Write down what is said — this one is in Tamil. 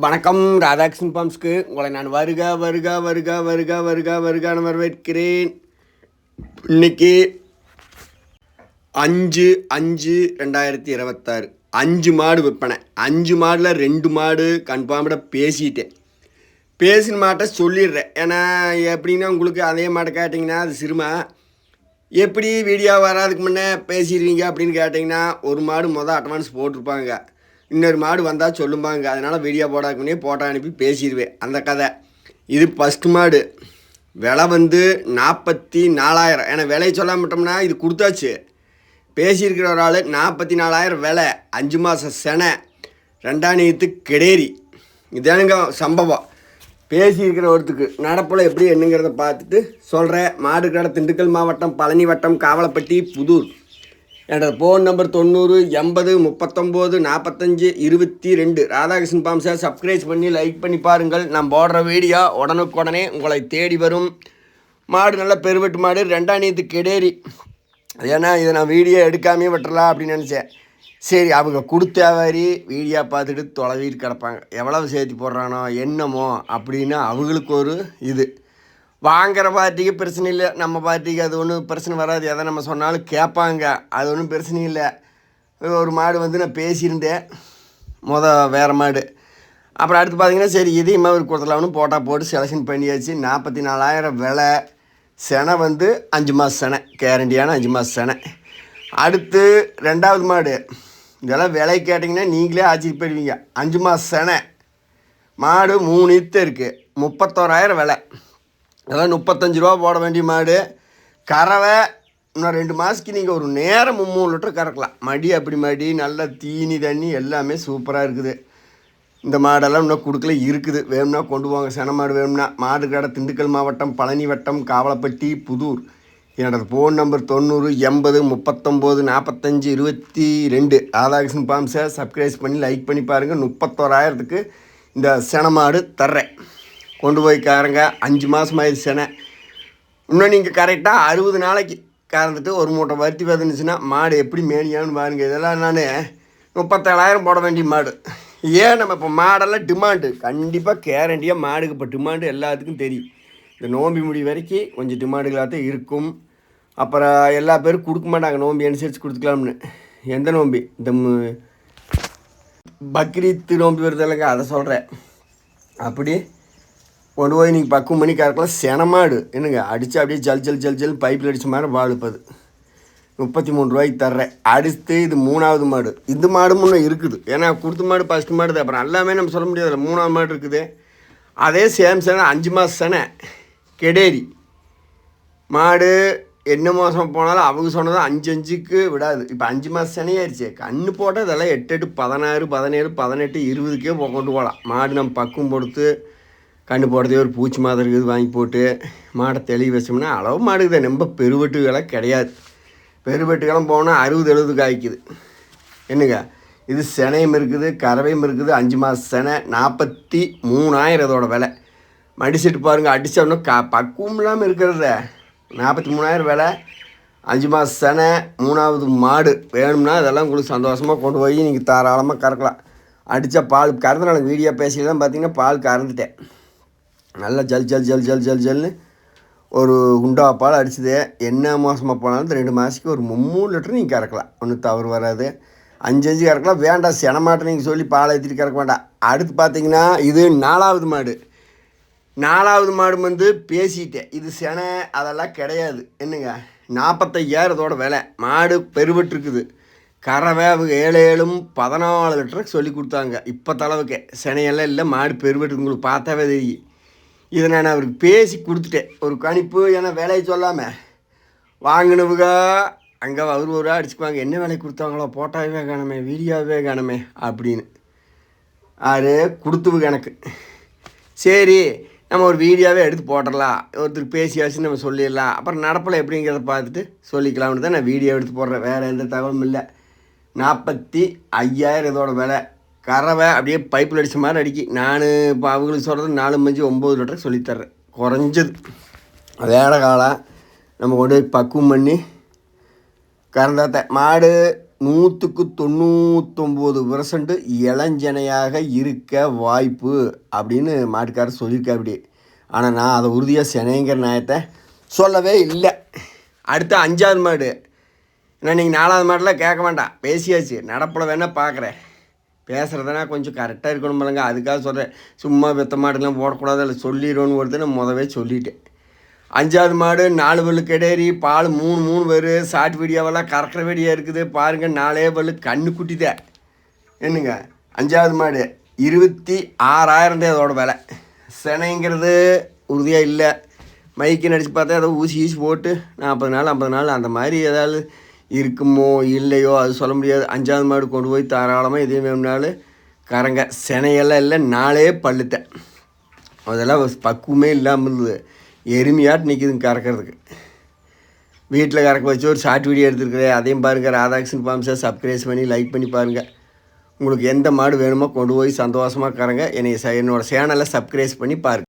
வணக்கம். ராதாகிருஷ்ணன் ஃபார்ம்ஸ்க்கு உங்களை நான் வருக வரவேற்கிறேன். இன்னைக்கு 5/5/2026 5 மாடு விற்பனை. 5 மாடில் 2 மாடு கன்ஃபார்ம்டாக பேசிட்டேன். பேசின மாட்டை சொல்லிடுறேன். ஏன்னா எப்படின்னா உங்களுக்கு அதே மாட்டை கேட்டிங்கன்னா அது சிறுமை. எப்படி வீடியோ வராதுக்கு முன்னே பேசிடுவீங்க அப்படின்னு கேட்டிங்கன்னா ஒரு மாடு அட்வான்ஸ் போட்டிருப்பாங்க, இன்னொரு மாடு வந்தால் சொல்லும்பாங்க. அதனால் வீடியோ போடாக்குன்னே போட்டோ அனுப்பி பேசிடுவேன். அந்த கதை இது. ஃபஸ்ட்டு மாடு விலை 44,000. ஏன்னா விலையை சொல்ல மாட்டோம்னா இது கொடுத்தாச்சு. பேசியிருக்கிற ஒரு ஆள் 44,000 விலை. 5 மாதம் செனை, 2ஆம் நீத்து கிடேரி. இதானுங்க சம்பவம். பேசியிருக்கிற ஒருத்துக்கு நடப்பில் எப்படி என்னங்கிறத பார்த்துட்டு சொல்கிறேன். மாடு கடை திண்டுக்கல் மாவட்டம், பழனி வட்டம், காவலப்பட்டி, புதூர். என்னோட ஃபோன் நம்பர் 90 80 39 45 22. ராதாகிருஷ்ணன் ஃபார்ம்ஸை சப்ஸ்கிரைப் பண்ணி லைக் பண்ணி பாருங்கள். நான் போடுற வீடியோ உடனுக்குடனே உங்களை தேடி வரும். மாடு நல்ல பெருவெட்டு மாடு, 2ஆம் நீத்து கிடேரி. ஏன்னா இதை நான் வீடியோ எடுக்காமே விட்டுறலாம் அப்படின்னு நினச்சேன். சரி, அவங்க கொடுத்த வரி வீடியோ பார்த்துட்டு தொலைவிட்டு கிடப்பாங்க. எவ்வளவு சேர்த்து போடுறானோ என்னமோ அப்படின்னு அவங்களுக்கு ஒரு இது. வாங்குகிற பார்ட்டிக்கு பிரச்சனை இல்லை, நம்ம பார்ட்டிக்கு அது ஒன்றும் பிரச்சனை வராது. எதை நம்ம சொன்னாலும் கேட்பாங்க, அது ஒன்றும் பிரச்சனை இல்லை. ஒரு மாடு நான் பேசியிருந்தேன், வேறு மாடு. அப்புறம் அடுத்து பார்த்திங்கன்னா சரி இதையும் ஒரு கொடுத்துலாம்னு போட்டு செலெக்ஷன் பண்ணியாச்சு. 44,000 விலை. செனை 5 மாதம் செனை, கேரண்டியான 5 மாதம் செனை. அடுத்து 2வது மாடு. இதெல்லாம் விலை கேட்டிங்கன்னா நீங்களே ஆச்சரியப்படுவீங்க. 5 மாதம் செனை மாடு, 3 ஈத்து இருக்குது, 31,000 விலை. அதான் 35 ரூபா போட வேண்டிய மாடு. கறவை இன்னும் 2 மாதத்துக்கு நீங்கள் ஒரு நேரம் 3 லிட்டர் கறக்கலாம். மடி அப்படி மடி, நல்ல தீனி தண்ணி எல்லாமே சூப்பராக இருக்குது. இந்த மாடெல்லாம் இன்னும் கொடுக்கல இருக்குது. வேணும்னா கொண்டு போங்க. சென மாடு வேணும்னா. மாடு கடை திண்டுக்கல் மாவட்டம், பழனி வட்டம், காவலப்பட்டி, புதூர். என்னோடய ஃபோன் நம்பர் 90 80 39 45 22. ராதாகிருஷ்ணன் ஃபார்ம்ஸை சப்ஸ்கிரைப் பண்ணி லைக் பண்ணி பாருங்கள். 31,000க்கு இந்த சென மாடு தர்றேன். கொண்டு போய் காரங்க. 5 மாதம் ஆயிடுச்சு செனை. இன்னும் நீங்கள் கரெக்டாக 60 நாளைக்கு கறந்துட்டு ஒரு மூட்டை வறுத்தி வந்துச்சுன்னா மாடு எப்படி மேனியான்னு பாருங்கள். இதெல்லாம் நான் 37,000 போட வேண்டிய மாடு. ஏன் நம்ம இப்போ மாடெல்லாம் டிமாண்டு கண்டிப்பாக கேரண்டியாக மாடுக்கு இப்போ டிமாண்டு எல்லாத்துக்கும் தெரியும். இந்த நோம்பி முடி வரைக்கும் கொஞ்சம் டிமாண்டுகளாக தான் இருக்கும். அப்புறம் எல்லா பேரும் கொடுக்க மாட்டாங்க, நோம்பி அனுசரித்து கொடுத்துக்கலாம்னு. எந்த நோம்பி? இந்த பக்ரீத்து நோம்பி வருது இல்லைங்க, அதை சொல்கிறேன். அப்படி கொண்டு போய் நீங்கள் பக்குவம் பண்ணி கறக்கலாம். செனமாடு என்னங்க அடித்து அப்படியே ஜல் பைப்பில் அடித்த மாதிரி வாழுப்பது. 33 ரூபாய்க்கு தர்றேன். அடுத்து இது 3வது மாடு. இந்த மாடு முன்னே இருக்குது. ஏன்னா கொடுத்த மாடு ஃபஸ்ட்டு மாடு. அப்புறம் எல்லாமே நம்ம சொல்ல முடியாது. 3வது மாடு இருக்குது. அதே சேம் செனை, 5 மாதம் செனை, கெடேரி மாடு. என்ன மாதம் போனாலும் அவங்க சொன்னது 5 விடாது. இப்போ 5 மாதம் செனையாயிருச்சு. கண்ணு போட்டால் இதெல்லாம் 8 16 17 18 20க்கே கொண்டு போகலாம். மாடு நம்ம பக்குவம் கொடுத்து கண்ணு போடுறதே ஒரு பூச்சி மாதிரி இருக்குது. வாங்கி போட்டு மாடை தெளிவு வச்சோம்னா அளவு மாடுக்குது. ரொம்ப பெருவெட்டுகளை கிடையாது. பெருவெட்டுகளும் போனால் 60 70 காய்க்குது. என்னங்க இது செனையும் இருக்குது, கறவையும் இருக்குது. 5 மாதம் செனை, 43,000 இதோட விலை. மடிச்சிட்டு பாருங்கள். அடித்தோம்னா பக்குவம் இல்லாமல் இருக்கிறத. 43,000 விலை. 5 மாதம் செனை, 3வது மாடு. வேணும்னா இதெல்லாம் உங்களுக்கு சந்தோஷமாக கொண்டு போய் நீங்கள் தாராளமாக கறக்கலாம். அடித்தா பால் கறந்து நான் வீடியோ பேசி தான் பார்த்தீங்கன்னா பால் கறந்துட்டேன். நல்லா ஜல்னு ஒரு குண்டா பால் அடிச்சது. என்ன மாதமாக போனாலும் 2 மாதத்துக்கு ஒரு 3 லிட்டர் நீங்கள் கறக்கலாம். ஒன்றும் தவறு வராது. 5 கறக்கலாம். வேண்டாம் சென மாட்டை நீங்கள் சொல்லி பால் ஏற்றிட்டு கறக்க வேண்டாம். அடுத்து பார்த்தீங்கன்னா இது 4வது மாடு. 4வது மாடு பேசிட்டேன். இது செனை அதெல்லாம் கிடையாது. என்னங்க 45,000 இதோட விலை. மாடு பெருவெட்டுருக்குது. கறவை அவங்க 7 14 லிட்டருக்கு சொல்லி கொடுத்தாங்க. இப்போ தளவுக்கு செனையெல்லாம் இல்லை. மாடு பெருவெட்டு உங்களுக்கு பார்த்தாவே தெரியும். இதை நான் அவருக்கு பேசி கொடுத்துட்டேன் ஒரு கணிப்பு. ஏன்னா விலையை சொல்லாமல் வாங்கினவுங்க அங்கே ஒரு அடிச்சுக்குவாங்க. என்ன விலை கொடுத்தாங்களோ, போட்டாவே காணமே, வீடியோவே காணமே அப்படின்னு. அது கொடுத்துவுங்க எனக்கு. சரி நம்ம ஒரு வீடியோவே எடுத்து போட்டுடலாம், ஒருத்தருக்கு பேசியாச்சுன்னு நம்ம சொல்லிடலாம். அப்புறம் நடப்பில் எப்படிங்கிறத பார்த்துட்டு சொல்லிக்கலாம்னு தான் நான் வீடியோ எடுத்து போடுறேன். வேறு எந்த தகவலும் இல்லை. 45,000 இதோட விலை. கறவை அப்படியே பைப்பில் அடித்த மாதிரி அடிக்கி. நான் இப்போ அவங்களுக்கு சொல்கிறது 4 5 9 லிட்டருக்கு சொல்லித்தர்றேன் குறைஞ்சது. வேலை காலம் நம்ம கொண்டு போய் பக்குவம் பண்ணி கறந்தாத்த மாடு 199% இளஞ்சனையாக இருக்க வாய்ப்பு அப்படின்னு மாட்டுக்காரர் சொல்லியிருக்கா அப்படி. ஆனால் நான் அதை உறுதியாக சினைங்கிற நியாயத்தை சொல்லவே இல்லை. அடுத்து 5வது மாடு. ஏன்னா நீங்கள் 4வது மாடெலாம் கேட்க வேண்டாம், பேசியாச்சு. நடப்பில் வேணால் பார்க்குறேன். பேசுகிறதுனா கொஞ்சம் கரெக்டாக இருக்கணும் இல்லைங்க, அதுக்காக சொல்கிறேன். சும்மா வெத்த மாடுலாம் போடக்கூடாது, அதில் சொல்லிடுவோன்னு ஒருத்தர் நான் முதவே சொல்லிட்டேன். 5வது மாடு 4 பல்லு கிடேரி, பால் 3 வரும். ஷார்ட் வீடியோவெல்லாம் கறக்கிற வீடியோ இருக்குது பாருங்கள். 4 பல்லு கண்ணு குட்டிதான். என்னங்க 5வது மாடு 26,000 அதோட விலை. சினைங்கிறது உறுதியாக இல்லை. மைக்கு நடிச்சு பார்த்தா ஏதோ ஊசி போட்டு 40 நாள் 50 நாள் அந்த மாதிரி ஏதாவது இருக்குமோ இல்லையோ அது சொல்ல முடியாது. 5வது மாடு கொண்டு போய் தாராளமாக இதே வேணும்னாலும் கறங்க. சினையெல்லாம் இல்லை, 4 பல்லுத்தேன். அதெல்லாம் பக்குவமே இல்லாமல் இருந்தது. எருமையாட்டு நிற்கிதுங்க கறக்கிறதுக்கு. வீட்டில் கறக்க வச்சு ஒரு ஷார்ட் வீடியோ எடுத்துருக்குறேன், அதையும் பாருங்கள். ராதாகிருஷ்ணன் ஃபார்ம்ஸை சப்ஸ்கிரைப் பண்ணி லைக் பண்ணி பாருங்கள். உங்களுக்கு எந்த மாடு வேணுமோ கொண்டு போய் சந்தோஷமாக கறங்க. என்னோடய சேனலை சப்ஸ்கிரைப் பண்ணி பாருங்கள்.